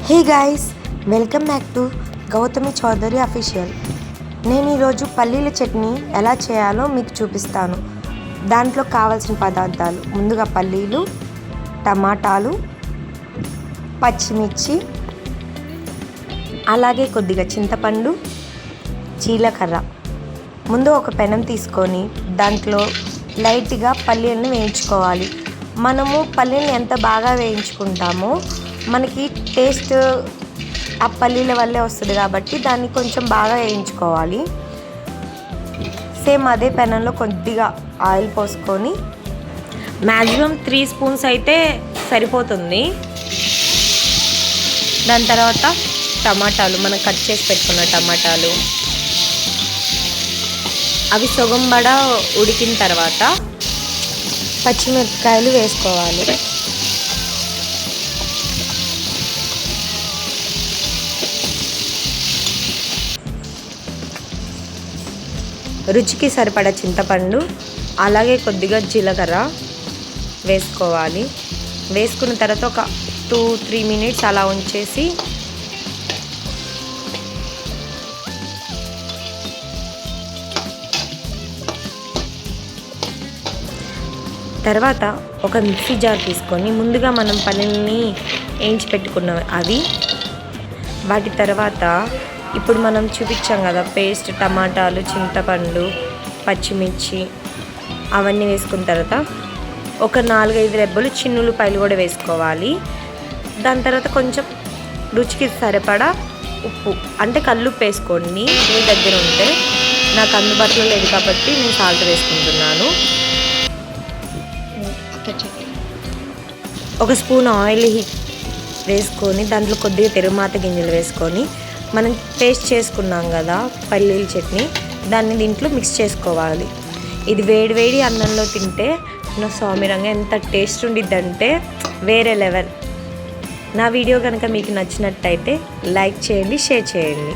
Hey guys, welcome back to Gautami Chowdary official. నేను ఈరోజు పల్లీల చట్నీ ఎలా చేయాలో మీకు చూపిస్తాను. దాంట్లో కావాల్సిన పదార్థాలు: ముందుగా పల్లీలు, టమాటాలు, పచ్చిమిర్చి, అలాగే కొద్దిగా చింతపండు, జీలకర్ర. ముందు ఒక పెనం తీసుకొని దాంట్లో లైట్గా పల్లీలను వేయించుకోవాలి. మనము పల్లీలను ఎంత బాగా వేయించుకుంటామో మనకి టేస్ట్ ఆ పల్లీల వల్లే వస్తుంది కాబట్టి దాన్ని కొంచెం బాగా వేయించుకోవాలి. సేమ్ అదే పెనంలో కొద్దిగా ఆయిల్ పోసుకొని మ్యాక్సిమం 3 స్పూన్స్ అయితే సరిపోతుంది. దాని తర్వాత టమాటాలు, మనం కట్ చేసి పెట్టుకున్న టమాటాలు, అవి సగం బడ ఉడికిన తర్వాత పచ్చిమిరపకాయలు వేసుకోవాలి. రుచికి సరిపడా చింతపండు, అలాగే కొద్దిగా జీలకర్ర వేసుకోవాలి. వేసుకున్న తర్వాత ఒక 2-3 మినిట్స్ అలా ఉంచేసి తర్వాత ఒక మిక్సీ జార్ తీసుకొని ముందుగా మనం పల్లీలని వేయించి పెట్టుకున్నాం అవి, వాటి తర్వాత ఇప్పుడు మనం చూపించాం కదా పేస్ట్, టమాటాలు, చింతపండు, పచ్చిమిర్చి అవన్నీ వేసుకున్న తర్వాత ఒక 4-5 రెబ్బలు చిన్నులపాయలు కూడా వేసుకోవాలి. దాని తర్వాత కొంచెం రుచికి సరిపడా ఉప్పు, అంటే కల్లుప్పు వేసుకోండి మీ దగ్గర ఉంటే. నాకు అందుబాటులో లేదు కాబట్టి నేను సాల్ట్ వేసుకుంటున్నాను. ఒక స్పూన్ ఆయిల్ వేసుకొని దాంట్లో కొద్దిగా తిరుమాత గింజలు వేసుకొని మనం పేస్ట్ చేసుకున్నాం కదా పల్లీల చట్నీ, దాన్ని దీంట్లో మిక్స్ చేసుకోవాలి. ఇది వేడివేడి అన్నంలో తింటే నా స్వామిరంగా ఎంత టేస్ట్ ఉండిద్దంటే వేరే లెవెల్. నా వీడియో కనుక మీకు నచ్చినట్టయితే లైక్ చేయండి, షేర్ చేయండి.